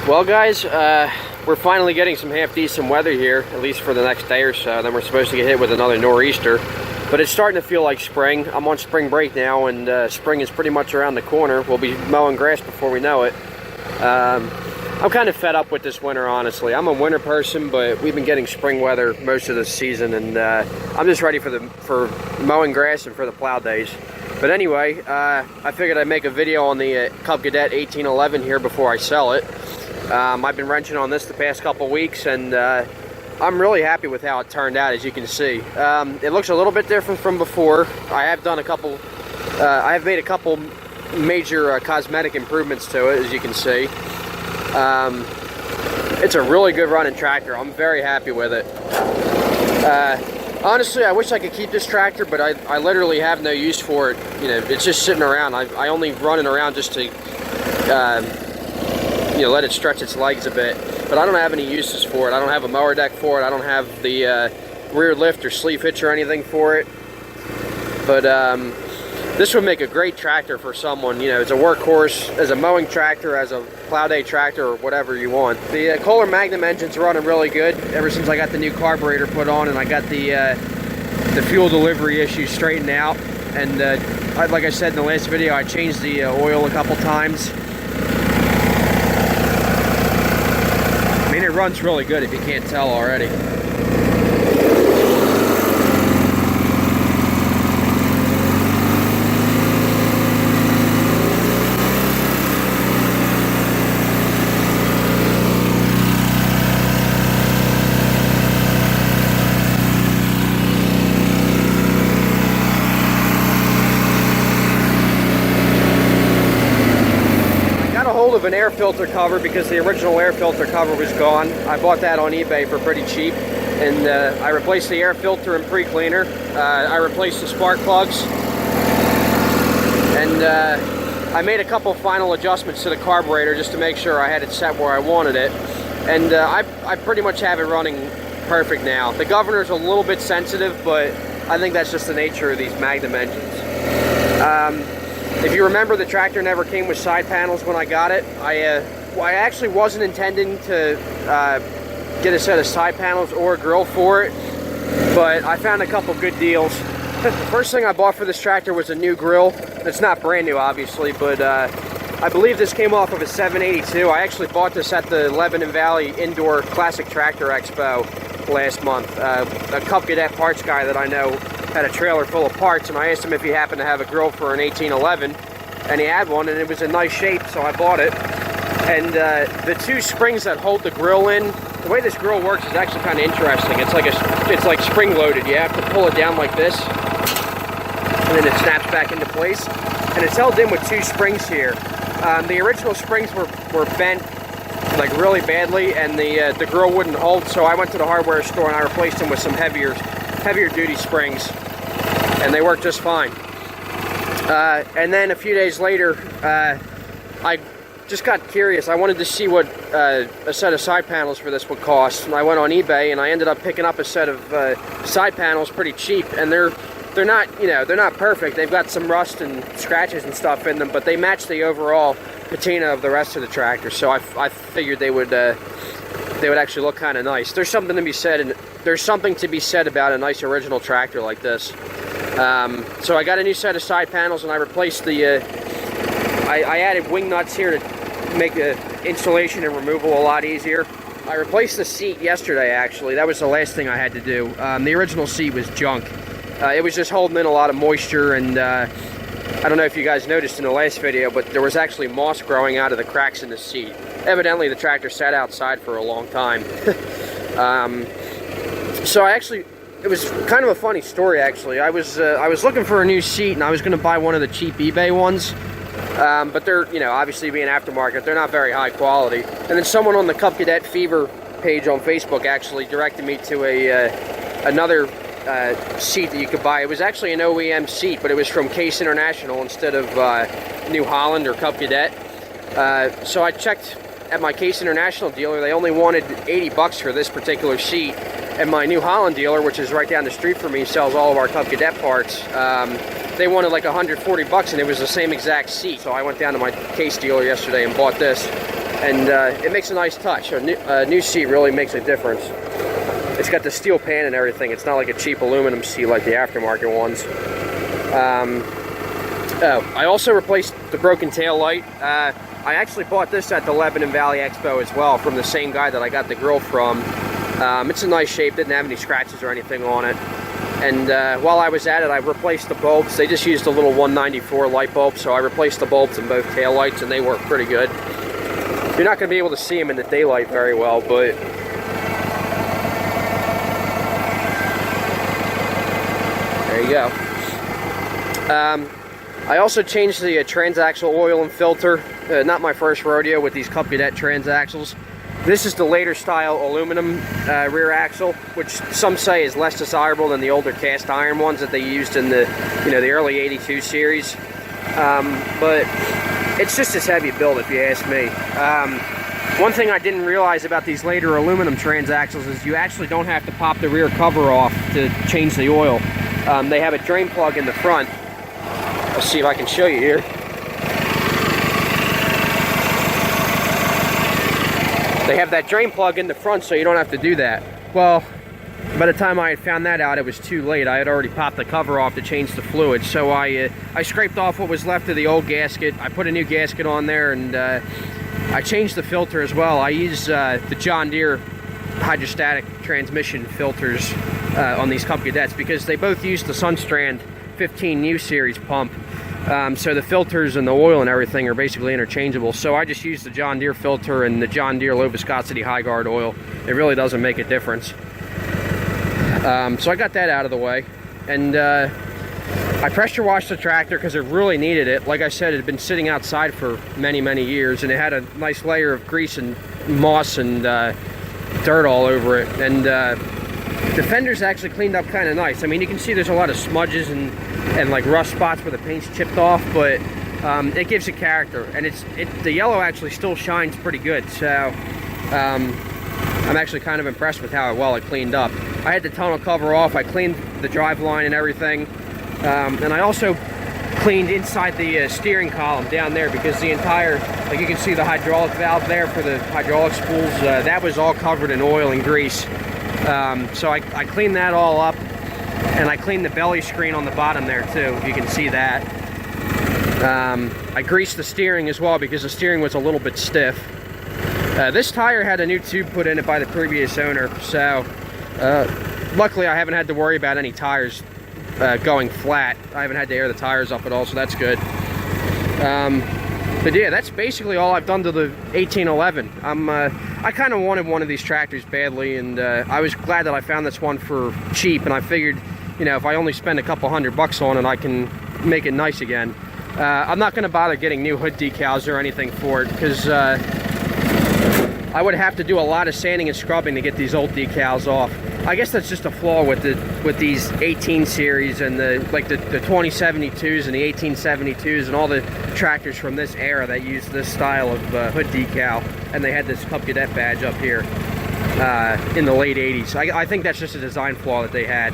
Well guys, we're finally getting some half-decent weather here, at least for the next day or so. Then we're supposed to get hit with another nor'easter. But it's starting to feel like spring. I'm on spring break now, and spring is pretty much around the corner. We'll be mowing grass before we know it. I'm kind of fed up with this winter, honestly. I'm a winter person, but we've been getting spring weather most of the season, and I'm just ready for mowing grass and for the plow days. But anyway, I figured I'd make a video on the Cub Cadet 1811 here before I sell it. I've been wrenching on this the past couple weeks, and I'm really happy with how it turned out, as you can see. It looks a little bit different from before. I have done I have made a couple major cosmetic improvements to it, as you can see. It's a really good running tractor. I'm very happy with it. Honestly, I wish I could keep this tractor, but I literally have no use for it. You know, it's just sitting around. I only run it around just to you know, let it stretch its legs a bit, but I don't have any uses for it. I don't have a mower deck for it. I don't have the rear lift or sleeve hitch or anything for it. But this would make a great tractor for someone, you know, as a workhorse, as a mowing tractor, as a plow day tractor, or whatever you want. The Kohler Magnum engine's running really good ever since I got the new carburetor put on and I got the fuel delivery issues straightened out. And like I said in the last video, I changed the oil a couple times. I mean, it runs really good if you can't tell already. Of an air filter cover because the original air filter cover was gone. I bought that on eBay for pretty cheap, and I replaced the air filter and pre-cleaner. I replaced the spark plugs, and I made a couple final adjustments to the carburetor just to make sure I had it set where I wanted it, and I pretty much have it running perfect now. The governor's a little bit sensitive, but I think that's just the nature of these Magnum engines. If you remember, the tractor never came with side panels when I got it. I actually wasn't intending to get a set of side panels or a grill for it, but I found a couple good deals. The first thing I bought for this tractor was a new grill. It's not brand new, obviously, but I believe this came off of a 782. I actually bought this at the Lebanon Valley Indoor Classic Tractor Expo last month. A Cub Cadet parts guy that I know had a trailer full of parts, and I asked him if he happened to have a grill for an 1811, and he had one, and it was in nice shape, so I bought it. And the two springs that hold the grill in, the way this grill works is actually kind of interesting. It's like spring loaded. You have to pull it down like this, and then it snaps back into place, and it's held in with two springs here. The original springs were bent like really badly, and the grill wouldn't hold, so I went to the hardware store and I replaced them with some heavier duty springs, and they work just fine. And then a few days later, I just got curious. I wanted to see what a set of side panels for this would cost, and I went on eBay and I ended up picking up a set of side panels pretty cheap, and they're not, you know, they're not perfect. They've got some rust and scratches and stuff in them, but they match the overall patina of the rest of the tractor, so I figured they would actually look kind of nice. There's something to be said about a nice original tractor like this. So I got a new set of side panels, and I replaced the I added wing nuts here to make the installation and removal a lot easier. I replaced the seat yesterday, actually. That was the last thing I had to do. The original seat was junk. It was just holding in a lot of moisture, and I don't know if you guys noticed in the last video, but there was actually moss growing out of the cracks in the seat. Evidently the tractor sat outside for a long time. So it was kind of a funny story, actually. I was looking for a new seat, and I was going to buy one of the cheap eBay ones, but they're, you know, obviously being aftermarket, they're not very high quality. And then someone on the Cub Cadet Fever page on Facebook actually directed me to another seat that you could buy. It was actually an OEM seat, but it was from Case International instead of New Holland or Cub Cadet. So I checked at my Case International dealer. They only wanted 80 bucks for this particular seat, and my New Holland dealer, which is right down the street from me, sells all of our Cub Cadet parts. They wanted like 140 bucks, and it was the same exact seat. So I went down to my Case dealer yesterday and bought this. and it makes a nice touch. A new seat really makes a difference. It's got the steel pan and everything. It's not like a cheap aluminum seat like the aftermarket ones. I also replaced the broken tail light. I actually bought this at the Lebanon Valley Expo as well from the same guy that I got the grill from. It's a nice shape, didn't have any scratches or anything on it. And while I was at it, I replaced the bulbs. They just used a little 194 light bulb, so I replaced the bulbs in both tail lights, and they work pretty good. You're not going to be able to see them in the daylight very well, but there you go. I also changed the transaxle oil and filter. Not my first rodeo with these Cub Cadet transaxles. This is the later style aluminum rear axle, which some say is less desirable than the older cast iron ones that they used in the, the early '82 series. But it's just as heavy build, if you ask me. One thing I didn't realize about these later aluminum transaxles is you actually don't have to pop the rear cover off to change the oil. They have a drain plug in the front. Let's see if I can show you here. They have that drain plug in the front, so you don't have to do that. Well, by the time I had found that out, it was too late. I had already popped the cover off to change the fluid. So I scraped off what was left of the old gasket. I put a new gasket on there, and I changed the filter as well. I use the John Deere hydrostatic transmission filters on these Cub Cadets because they both use the Sundstrand 15U series pump. So the filters and the oil and everything are basically interchangeable. So I just use the John Deere filter and the John Deere Low-Viscosity Hy-Gard oil. It really doesn't make a difference. So I got that out of the way. And I pressure washed the tractor because it really needed it. Like I said, it had been sitting outside for many, many years, and it had a nice layer of grease and moss and dirt all over it. And the fender's actually cleaned up kind of nice. I mean, you can see there's a lot of smudges and like rust spots where the paint's chipped off, but it gives it character, and the yellow actually still shines pretty good. So I'm actually kind of impressed with how well it cleaned up. I had the tonneau cover off. I cleaned the drive line and everything, and I also cleaned inside the steering column down there because the entire, like you can see the hydraulic valve there for the hydraulic spools, that was all covered in oil and grease. So I cleaned that all up, and I cleaned the belly screen on the bottom there too, if you can see that. I greased the steering as well because the steering was a little bit stiff. This tire had a new tube put in it by the previous owner, so luckily I haven't had to worry about any tires going flat. I haven't had to air the tires up at all, so that's good. But yeah, that's basically all I've done to the 1811. I kind of wanted one of these tractors badly, and I was glad that I found this one for cheap, and I figured, if I only spend a couple $100 on it, I can make it nice again. I'm not going to bother getting new hood decals or anything for it, because I would have to do a lot of sanding and scrubbing to get these old decals off. I guess that's just a flaw with these 18 series and the 2072s and the 1872s and all the tractors from this era that used this style of hood decal, and they had this Cub Cadet badge up here in the late 80s. I think that's just a design flaw that they had,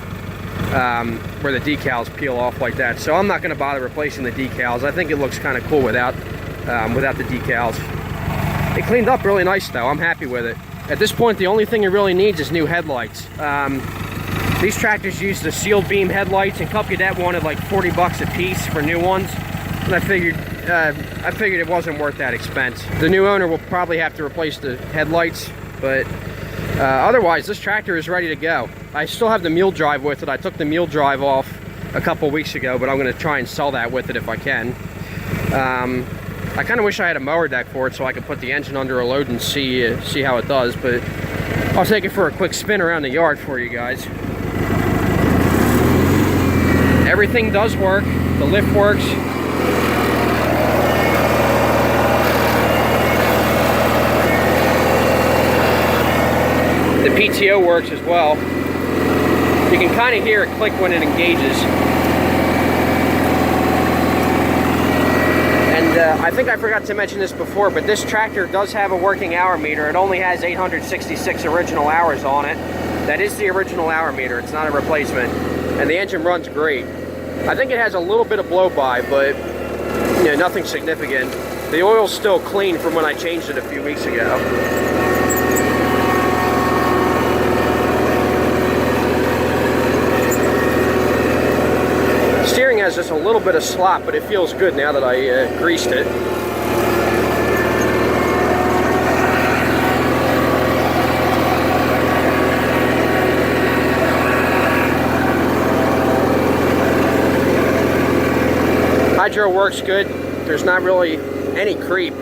where the decals peel off like that. So I'm not going to bother replacing the decals. I think it looks kind of cool without the decals. It cleaned up really nice though. I'm happy with it. At this point, the only thing it really needs is new headlights. These tractors use the sealed beam headlights, and Cub Cadet wanted like $40 a piece for new ones, and I figured it wasn't worth that expense. The new owner will probably have to replace the headlights, but otherwise, this tractor is ready to go. I still have the mule drive with it. I took the mule drive off a couple weeks ago, but I'm going to try and sell that with it if I can. I kind of wish I had a mower deck for it so I could put the engine under a load and see how it does, but I'll take it for a quick spin around the yard for you guys. Everything does work. The lift works. The PTO works as well. You can kind of hear it click when it engages. I think I forgot to mention this before, but this tractor does have a working hour meter. It only has 866 original hours on it. That is the original hour meter. It's not a replacement. And the engine runs great. I think it has a little bit of blow-by, but nothing significant. The oil's still clean from when I changed it a few weeks ago. Steering has just a little bit of slop, but it feels good now that I greased it. Hydro works good. There's not really any creep.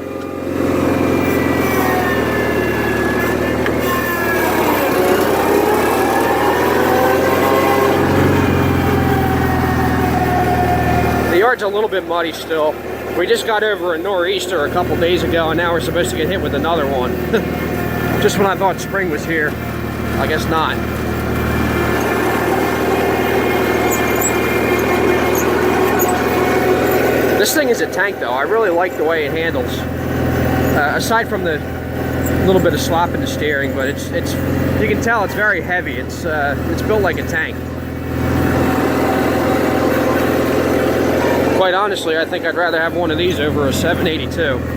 The yard's a little bit muddy still. We just got over a nor'easter a couple days ago, and now we're supposed to get hit with another one. Just when I thought spring was here. I guess not. This thing is a tank though. I really like the way it handles. Aside from the little bit of slop in the steering, but it's you can tell it's very heavy. It's built like a tank. Quite honestly, I think I'd rather have one of these over a 782.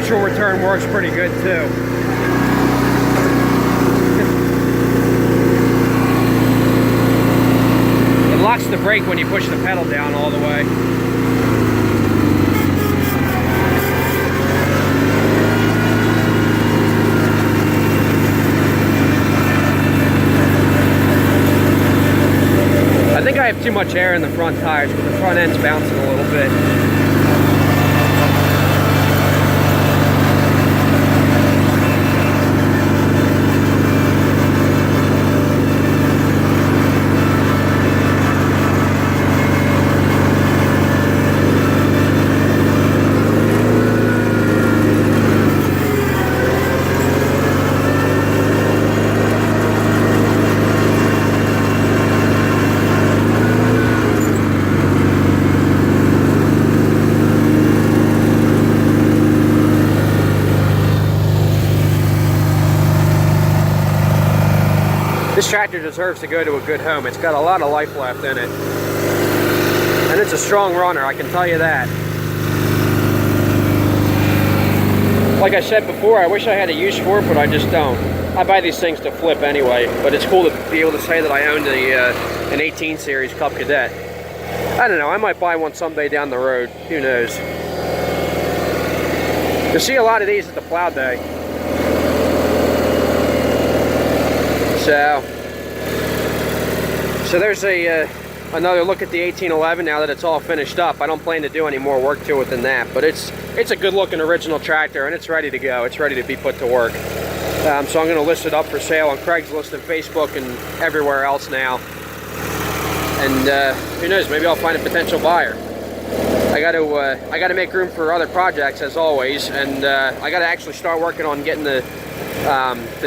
Return works pretty good too. It locks the brake when you push the pedal down all the way. I think I have too much air in the front tires, but the front end's bouncing a little bit. This tractor deserves to go to a good home. It's got a lot of life left in it. And it's a strong runner, I can tell you that. Like I said before, I wish I had a use for it, but I just don't. I buy these things to flip anyway, but it's cool to be able to say that I owned an 18 series Cub Cadet. I don't know, I might buy one someday down the road. Who knows? You'll see a lot of these at the plow day. So there's another look at the 1811 now that it's all finished up. I don't plan to do any more work to it than that, but it's a good looking original tractor and it's ready to go. It's ready to be put to work. So I'm going to list it up for sale on Craigslist and Facebook and everywhere else now. And who knows, maybe I'll find a potential buyer. I got to make room for other projects as always, and I got to actually start working on getting the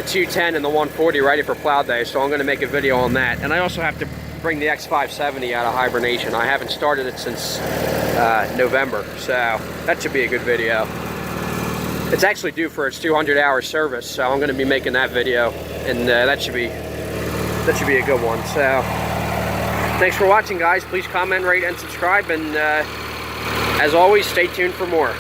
210 and the 140 ready for plow day, so I'm going to make a video on that. And I also have to bring the X570 out of hibernation. I haven't started it since November, so that should be a good video. It's actually due for its 200-hour service, so I'm going to be making that video, and that should be a good one. So thanks for watching, guys. Please comment, rate, and subscribe, and as always, stay tuned for more.